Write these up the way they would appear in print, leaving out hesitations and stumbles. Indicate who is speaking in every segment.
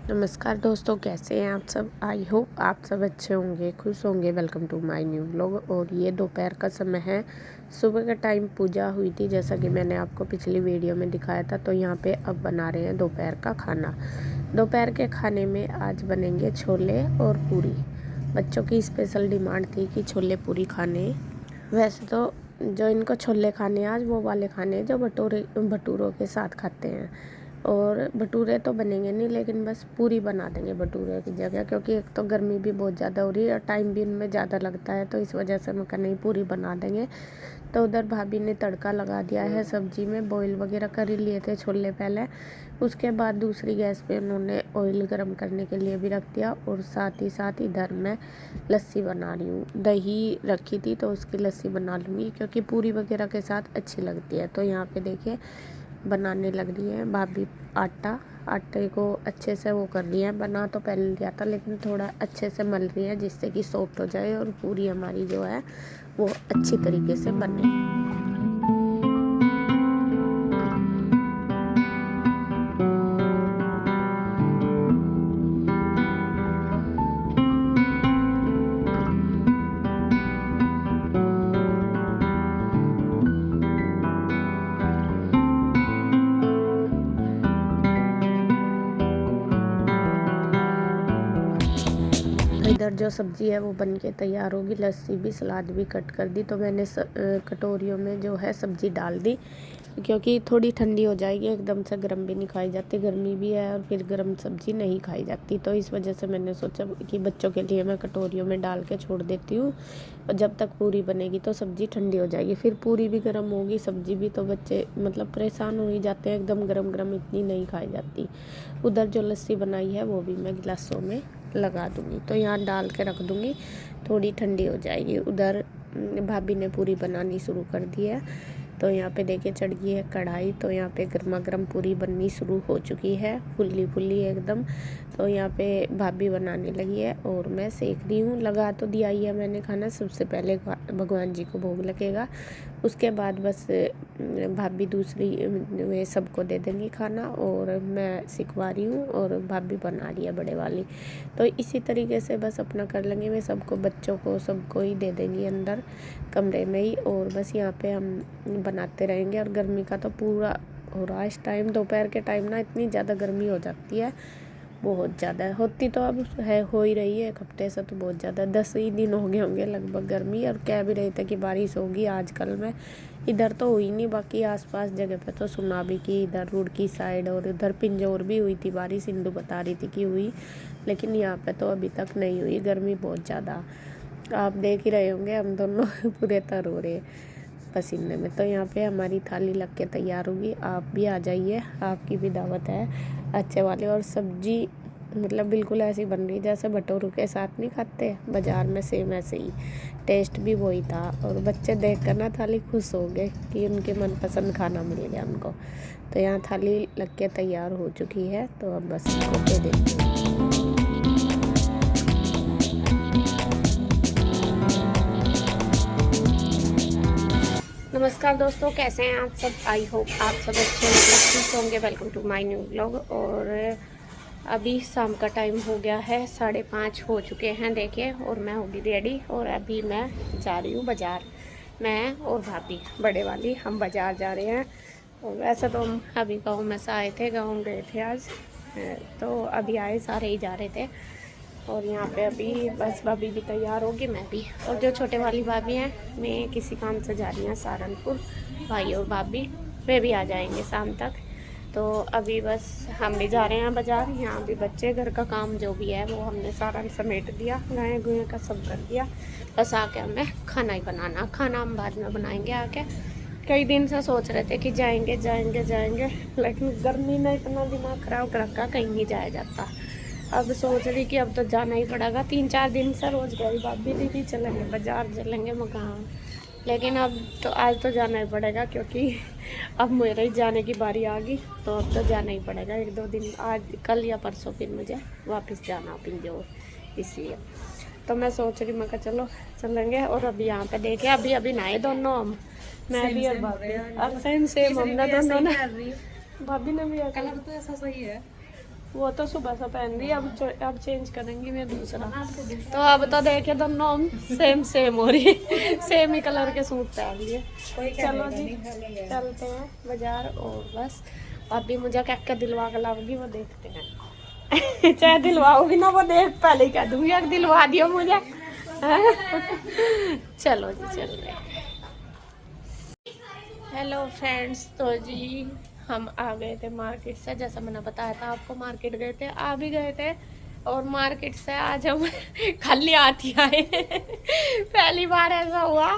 Speaker 1: नमस्कार दोस्तों, कैसे हैं आप सब। आई होप आप सब अच्छे होंगे, खुश होंगे। Welcome to my new vlog. और ये दोपहर का समय है। सुबह का टाइम पूजा हुई थी, जैसा कि मैंने आपको पिछली वीडियो में दिखाया था। तो यहाँ पे अब बना रहे हैं दोपहर का खाना। दोपहर के खाने में आज बनेंगे छोले और पूरी। बच्चों की स्पेशल डिमांड थी कि छोले पूरी खाने। वैसे तो जो इनको छोले खाने आज वो वाले खाने जो भटूरों के साथ खाते हैं। और भटूरे तो बनेंगे नहीं, लेकिन बस पूरी बना देंगे भटूरे की जगह, क्योंकि एक तो गर्मी भी बहुत ज़्यादा हो रही है और टाइम भी इनमें ज़्यादा लगता है। तो इस वजह से मैं कहा नहीं, पूरी बना देंगे। तो उधर भाभी ने तड़का लगा दिया है सब्जी में। बॉईल वगैरह कर ही लिए थे छोले पहले। उसके बाद दूसरी गैस पे उन्होंने ऑयल गर्म करने के लिए भी रख दिया। और साथ ही साथ इधर मैं लस्सी बना रही हूँ। दही रखी थी तो उसकी लस्सी बना लूँगी, क्योंकि पूरी वगैरह के साथ अच्छी लगती है। तो यहाँ पे देखिए बनाने लग रही है भाभी। आटे को अच्छे से वो कर लिया है। बना तो पहले लिया था, लेकिन थोड़ा अच्छे से मल रही है, जिससे कि सॉफ्ट हो जाए और पूरी हमारी जो है वो अच्छी तरीके से बने। इधर जो सब्ज़ी है वो बन के तैयार होगी। लस्सी भी, सलाद भी कट कर दी। तो मैंने कटोरियों में जो है सब्ज़ी डाल दी, क्योंकि थोड़ी ठंडी हो जाएगी। एकदम से गर्म भी नहीं खाई जाती, गर्मी भी है और फिर गर्म सब्ज़ी नहीं खाई जाती। तो इस वजह से मैंने सोचा कि बच्चों के लिए मैं कटोरियों में डाल के छोड़ देती हूँ। और जब तक पूरी बनेगी तो सब्ज़ी ठंडी हो जाएगी, फिर पूरी भी गर्म होगी, सब्ज़ी भी। तो बच्चे मतलब परेशान हो ही जाते हैं, एकदम गरम गरम इतनी नहीं खाई जाती। उधर जो लस्सी बनाई है वो भी मैं गिलासों में लगा दूँगी। तो यहाँ डाल के रख दूँगी, थोड़ी ठंडी हो जाएगी। उधर भाभी ने पूरी बनानी शुरू कर दी है। तो यहाँ पे देखिए चढ़ गई है कढ़ाई। तो यहाँ पे गर्मा गर्म पूरी बननी शुरू हो चुकी है, फुल्ली फुल्ली एकदम। तो यहाँ पे भाभी बनाने लगी है और मैं सेक रही हूँ। लगा तो दिया ही है मैंने खाना। सबसे पहले भगवान जी को भोग लगेगा, उसके बाद बस भाभी दूसरी वे सबको दे देंगी खाना। और मैं सिखवा रही हूँ और भाभी बना रही है बड़े वाली। तो इसी तरीके से बस अपना कर लेंगे। मैं सबको, बच्चों को, सबको ही दे देंगी अंदर कमरे में ही। और बस यहाँ पे हम बनाते रहेंगे। और गर्मी का तो पूरा हो रहा है इस टाइम। दोपहर के टाइम ना इतनी ज़्यादा गर्मी हो जाती है, बहुत ज़्यादा होती तो अब है, हो ही रही है। एक हफ्ते से तो बहुत ज़्यादा, 10 ही दिन हो गए होंगे लगभग गर्मी। और कह भी रहे थे कि बारिश होगी आजकल में। इधर तो हुई नहीं, बाकी आसपास जगह पे तो सुना भी कि इधर रुड़की साइड और इधर पिंजौर भी हुई थी बारिश। सिंधु बता रही थी कि हुई, लेकिन यहाँ पे तो अभी तक नहीं हुई। गर्मी बहुत ज़्यादा, आप देख ही रहे होंगे, हम दोनों पूरे तर हो रहे पसीने में। तो यहाँ पे हमारी थाली लग के तैयार होगी। आप भी आ जाइए, आपकी भी दावत है अच्छे वाले। और सब्जी मतलब बिल्कुल ऐसी बन रही जैसे भटूरों के साथ नहीं खाते बाज़ार में, सेम ऐसे ही टेस्ट भी वही था। और बच्चे देख कर ना थाली खुश हो गए कि उनके मनपसंद खाना मिल गया उनको। तो यहाँ थाली लग के तैयार हो चुकी है। तो अब बस इसको दे देती हूँ। नमस्कार दोस्तों, कैसे हैं आप सब। आई होप आप सब अच्छे होंगे, खुश होंगे। Welcome to my new vlog. और अभी शाम का टाइम हो गया है, 5:30 हो चुके हैं देखिए। और मैं होगी रेडी और अभी मैं जा रही हूँ बाज़ार। मैं और भाभी बड़े वाली हम बाज़ार जा रहे हैं। और वैसे तो हम अभी गाँव में से आए थे, गाँव गए थे आज। तो अभी आए, सारे ही जा रहे थे। और यहाँ पे अभी बस भाभी भी तैयार होगी, मैं भी। और जो छोटे वाली भाभी हैं, मैं किसी काम से जा रही हैं सहारनपुर। भाई और भाभी वे भी आ जाएंगे शाम तक। तो अभी बस हम भी जा रहे हैं बाज़ार। यहाँ भी बच्चे, घर का काम जो भी है वो हमने सारा समेट दिया, गाय गुए का सब कर दिया। बस आके हमें खाना ही बनाना। खाना हम बाद में बनाएंगे आके। कई दिन से सोच रहे थे कि जाएंगे जाएंगे जाएंगे, लेकिन गर्मी ने इतना दिमाग ख़राब कर रखा, कहीं नहीं जाया जाता। अब सोच रही कि अब तो जाना ही पड़ेगा। 3-4 दिन से रोज़ गई भाभी दीदी चलेंगे बाज़ार, चलेंगे मकान, लेकिन अब तो आज तो जाना ही पड़ेगा, क्योंकि अब मेरे ही जाने की बारी आ गई। तो अब तो जाना ही पड़ेगा 1-2 दिन, आज कल या परसों फिर मुझे वापस जाना पिंजौर, इसलिए। तो मैं सोच रही, मैं कहा चलो चलेंगे। और अभी यहाँ पे देखिए अभी अभी नहाए दोनों हम, मैं भी और भाभी। अब सेम हमने दोनों ने, भाभी ने भी
Speaker 2: कलर तो ऐसा सही है। वो तो सुबह से पहन रही है, अब चेंज करेंगी मैं दूसरा। तो अब तो देखे दोनों सेम सेम हो रही है, सेम ही कलर के सूट पहन लिए। चलो जी चलते हैं बाजार और बस। अभी मुझे क्या क्या दिलवा कर लाऊंगी वो देखते हैं। चाहे दिलवाओगी ना वो देख पहले ही कह दूंगी अगर दिलवा दियो मुझे। चलो जी चल रहे। हेलो फ्रेंड्स, तो जी हम आ गए थे मार्केट से, जैसा मैंने बताया था आपको मार्केट गए थे, आ भी गए थे। और मार्केट से आज हम खाली हाथ आए। पहली बार ऐसा हुआ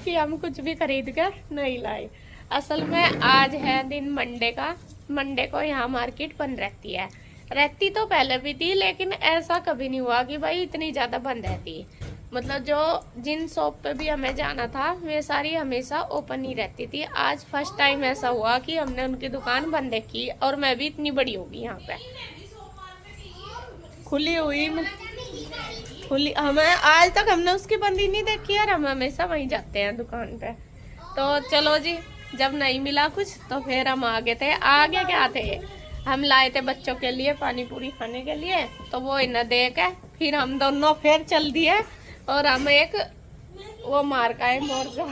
Speaker 2: कि हम कुछ भी खरीद कर नहीं लाए। असल में आज है दिन मंडे का। मंडे को यहाँ मार्केट बंद रहती तो पहले भी थी, लेकिन ऐसा कभी नहीं हुआ कि भाई इतनी ज़्यादा बंद रहती। मतलब जो जिन शॉप पे भी हमें जाना था वे सारी हमेशा ओपन ही रहती थी। आज फर्स्ट टाइम ऐसा हुआ कि हमने उनकी दुकान बंद देखी, और मैं भी इतनी बड़ी होगी यहाँ पे खुली हुई खुली। हमें आज तक हमने उसकी बंदी नहीं देखी और हम हमेशा वहीं जाते हैं दुकान पे। तो चलो जी, जब नहीं मिला कुछ तो फिर हम आगे थे। आगे क्या थे, हम लाए थे बच्चों के लिए पानी पूरी खाने के लिए, तो वो इन्हें दे के फिर हम दोनों फिर चल दिए। और हम एक वो मार का है मोरजा।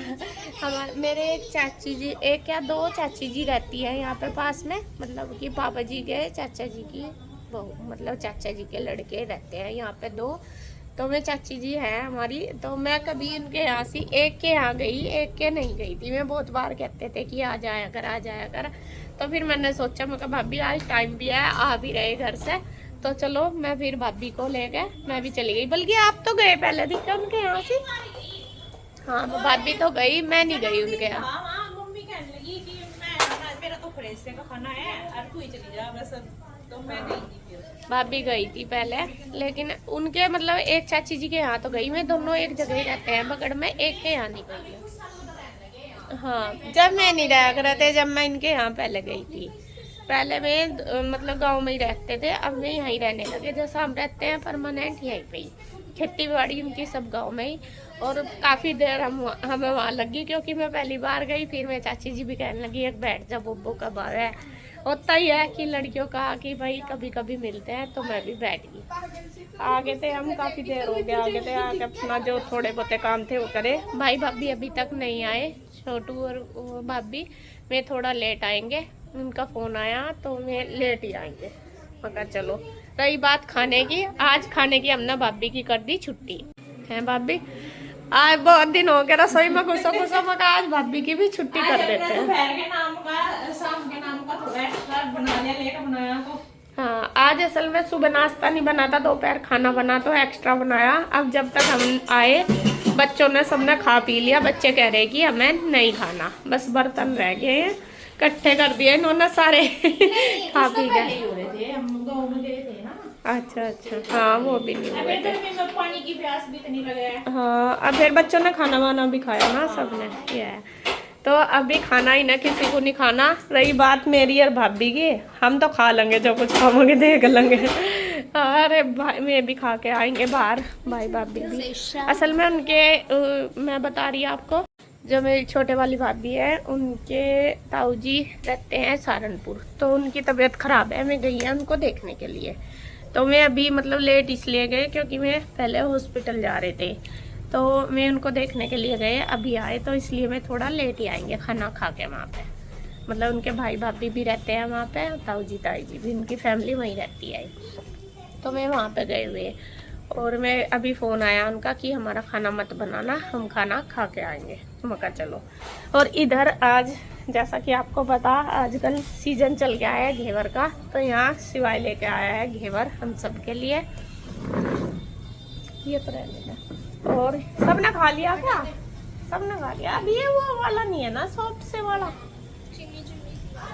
Speaker 2: हमारे मेरे एक चाची जी, एक या दो चाची जी रहती है यहाँ पे पास में, मतलब कि पापा जी के चाचा जी की बहू, मतलब चाचा जी के लड़के रहते हैं यहाँ पे दो। तो मैं चाची जी हैं हमारी, तो मैं कभी उनके यहाँ से एक के यहाँ गई, एक के नहीं गई थी। मैं बहुत बार कहते थे कि आ जाया कर आ जाया कर। तो फिर मैंने सोचा, मैं कहा भाभी आज टाइम भी है, आ भी रहे घर से, तो चलो मैं फिर भाभी को ले गए, मैं भी चली गई। बल्कि आप तो गए पहले दिखे उनके यहाँ से। हाँ भाभी तो गई, मैं नहीं गई उनके यहाँ।
Speaker 3: मम्मी कहने लगी कि मैं मेरा तो फ्रेश से का खाना है और तू ही चली जा बस, तो मैं गई थी फिर।
Speaker 2: भाभी गई थी पहले, लेकिन उनके मतलब एक चाची जी के यहाँ तो गई मैं। दोनों एक जगह ही रहते हैं बगड़ में, एक के यहाँ नहीं गई है। हाँ जब मैं नहीं रहा कर थे, जब मैं इनके यहाँ पहले गई थी। पहले में मतलब गांव में ही रहते थे, अब मैं यहीं रहने लगे। जैसा हम रहते हैं परमानेंट यहीं पे ही, खेती बाड़ी उनकी सब गांव में ही। और काफ़ी देर हमें वहाँ लगी, क्योंकि मैं पहली बार गई। फिर मैं चाची जी भी कहने लगी एक बैठ जा बोबो कब आवे। होता ही है कि लड़कियों का कि भाई कभी कभी मिलते हैं, तो मैं भी बैठ गई। आगे थे हम, काफ़ी देर हो गया आगे थे, आगे अपना जो थोड़े बहुत काम थे वो करे। भाई भाभी अभी तक नहीं आए, छोटू और भाभी वे थोड़ा लेट आएंगे। उनका फ़ोन आया तो वे लेट ही आएंगे। मगर चलो, रही बात खाने की, आज खाने की हमने भाभी की कर दी छुट्टी है। भाभी आज बहुत दिन हो गए रसोई में घुसो मगर आज भाभी की भी छुट्टी कर देते हैं।
Speaker 3: दोपहर के नाम का शाम के नाम का थोड़ा एक्स्ट्रा बना लिया, लेट बनाया तो।
Speaker 2: हाँ आज असल में सुबह नाश्ता नहीं बना था, दोपहर खाना बना तो एक्स्ट्रा बनाया। अब जब तक हम आए बच्चों ने सबने खा पी लिया। बच्चे कह रहे कि हमें नहीं खाना, बस बर्तन रह गए हैं, इकट्ठे कर दिए इन्होंने सारे। खा पी गए।
Speaker 3: हम गाँव में गए थे ना।
Speaker 2: अच्छा अच्छा, हाँ वो भी नहीं हुए थे।
Speaker 3: पानी की प्यास भी इतनी लगे।
Speaker 2: हाँ अब फिर बच्चों ने खाना वाना भी खाया ना सबने, ये है। तो अभी खाना ही ना, किसी को नहीं खाना। रही बात मेरी और भाभी की, हम तो खा लेंगे जो कुछ खाओगे देख लेंगे। अरे भाई मैं भी खा के आएंगे बाहर, भाई भाभी भी। असल में उनके मैं बता रही हूँ आपको, जो मेरी छोटे वाली भाभी है उनके ताऊ जी रहते हैं सहारनपुर, तो उनकी तबीयत ख़राब है। मैं गई है उनको देखने के लिए। तो मैं अभी मतलब लेट इसलिए गए क्योंकि मैं पहले हॉस्पिटल जा रहे थे, तो मैं उनको देखने के लिए गए, अभी आए, तो इसलिए मैं थोड़ा लेट ही आएंगे खाना खा के वहाँ पे। मतलब उनके भाई भाभी भी रहते हैं वहाँ पे, ताऊ जी ताई जी भी, उनकी फैमिली वहीं रहती है। तो मैं वहाँ पे गए हुए, और मैं अभी फ़ोन आया उनका कि हमारा खाना मत बनाना, हम खाना खा के आएंगे। मैं कहा चलो। और इधर आज जैसा कि आपको पता आजकल सीज़न चल गया है घेवर का, तो यहाँ सिवाय लेके आया है घेवर हम सब के लिए। ये तो रहने, और सबने खा लिया क्या? सबने खा लिया। अब ये वो वाला नहीं है ना, सॉफ्ट से वाला।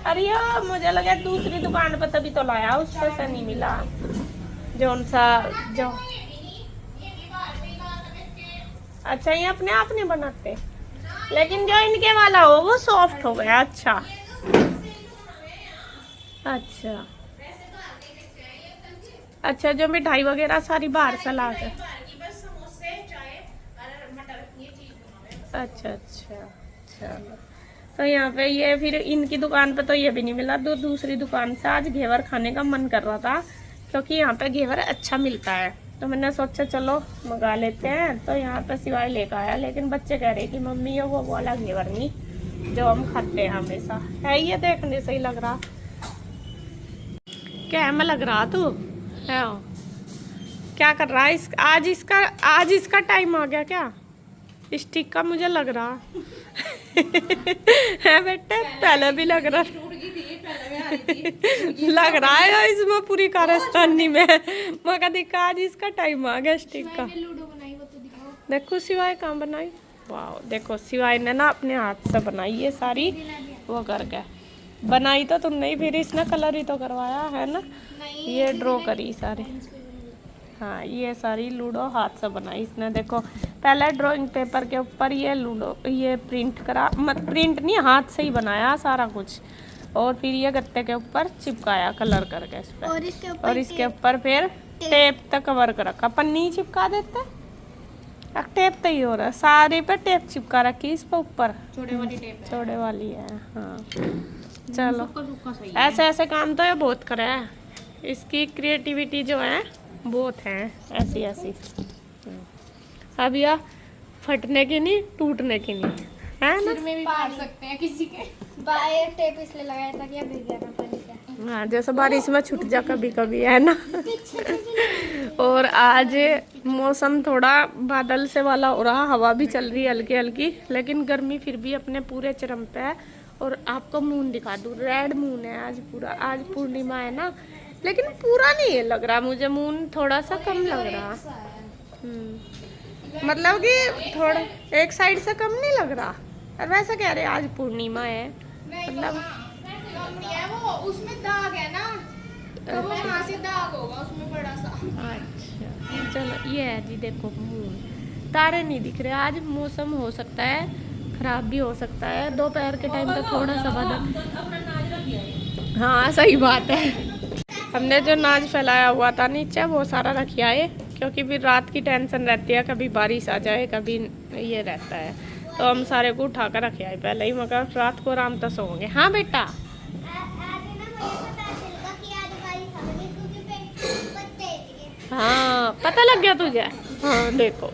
Speaker 2: अरे यार मुझे लगा दूसरी दुकान पर तभी तो लाया, उस पर से नहीं मिला। जौन सा जो अच्छा ये अपने आप नहीं बनाते, लेकिन जो इनके वाला हो वो सॉफ्ट हो गया। अच्छा अच्छा अच्छा, जो मिठाई वगैरह सारी बाहर से ला के। अच्छा अच्छा चलो, तो यहाँ पे ये फिर इनकी दुकान पे तो ये भी नहीं मिला, दूसरी दुकान से आज घेवर खाने का मन कर रहा था क्योंकि यहाँ पे घेवर अच्छा मिलता है। तो मैंने सोचा चलो मंगा लेते हैं। तो यहाँ पे सिवाय लेकर आया, लेकिन बच्चे कह रहे कि मम्मी ये वो वाला घेवर नहीं जो हम खाते हैं हमेशा है। ये देखने से ही लग रहा क्या में लग रहा तू है। क्या कर रहा है आज इसका टाइम आ गया क्या स्टिक का? मुझे लग रहा है बेटे, पहले भी लग रहा लग रहा है इसमें पूरी कारस्तानी में। मगर देखा आज इसका टाइम आ गया स्टिक का। देखो सिवाय कहाँ बनाई, वाह देखो सिवाय ने ना अपने हाथ से बनाई ये सारी वो करके बनाई। तो तुम नहीं, फिर इसने कलर ही तो करवाया है ना, ये ड्रॉ करी सारे। हाँ ये सारी लूडो हाथ से बनाई इसने। देखो पहले ड्राइंग पेपर के ऊपर ये लूडो ये प्रिंट करा, मत प्रिंट नहीं हाथ से ही बनाया सारा कुछ, और फिर ये गत्ते के ऊपर चिपकाया कलर करके इस पे, और इसके ऊपर फिर टेप तक कवर कर रखा। पन्नी चिपका देते, अब टेप तो ही हो रहा है सारे पे, टेप चिपका रखी इस पे ऊपर, चौड़े वाली है। हाँ चलो ऐसे ऐसे काम तो ये बहुत करे है, इसकी क्रिएटिविटी जो है बहुत है ऐसी ऐसी। अब यह फटने की नहीं टूटने की नहीं है ना,
Speaker 4: सिर में भी पार सकते हैं किसी के। बाहर टेप इसलिए लगाया था कि अब भीग गया था पानी से।
Speaker 2: हाँ जैसे बारिश में छूट जा कभी कभी है ना। और आज मौसम थोड़ा बादल से वाला हो रहा, हवा भी चल रही है हल्की हल्की, लेकिन गर्मी फिर भी अपने पूरे चरम पे है। और आपको मून दिखा दूँ, रेड मून है आज पूरा, आज पूर्णिमा है ना, लेकिन पूरा नहीं लग रहा मुझे, मून थोड़ा सा कम लग रहा। मतलब कि थोड़ा एक साइड से कम नहीं लग रहा। और वैसा कह रहे आज पूर्णिमा है, मतलब
Speaker 4: वो उसमें दाग है ना, तो वो वहाँ से दाग होगा उसमें बड़ा सा।
Speaker 2: अच्छा चलो ये है जी, देखो मून, तारे नहीं दिख रहे आज। मौसम हो सकता है खराब भी हो सकता है, दोपहर के टाइम तो थोड़ा सा बदल। हाँ सही बात है, हमने जो नाज फैलाया हुआ था नीचे वो सारा रख आए, क्योंकि फिर रात की टेंशन रहती है, कभी बारिश आ जाए कभी ये रहता है। तो हम सारे को उठा कर रखे आए पहले ही, मगर रात को आराम से सोएंगे। हाँ बेटा हाँ पता लग गया तुझे। हाँ देखो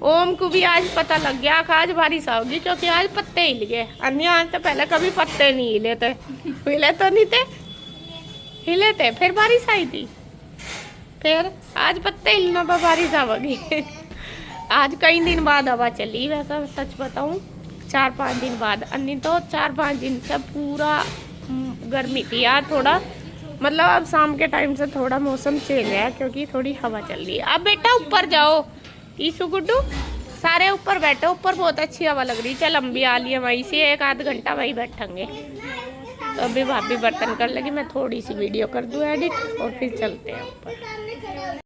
Speaker 2: ओम को भी आज पता लग गया कि आज बारिश आओगी, क्योंकि आज पत्ते हिल गए। अन्य आज तो पहले कभी पत्ते नहीं हिले थे, हिले तो नहीं थे, हिले थे फिर बारिश आई थी, फिर आज पत्ते हिलना पर बारिश आवेगी। आज कई दिन बाद हवा चली, वैसा सच बताऊं 4-5 दिन बाद, अन्य तो 4-5 दिन से पूरा गर्मी थी। यार थोड़ा मतलब अब शाम के टाइम से थोड़ा मौसम चेंज है, क्योंकि थोड़ी हवा चल रही है। अब बेटा ऊपर जाओ, ईशु गुड्डू सारे ऊपर बैठो, ऊपर बहुत अच्छी हवा लग रही है। चल हम भी आ लिए, वहीं से 1-आध घंटा वहीं बैठेंगे। तो अभी भाभी बर्तन कर लेगी, मैं थोड़ी सी वीडियो कर दूँ एडिट और फिर चलते हैं ऊपर।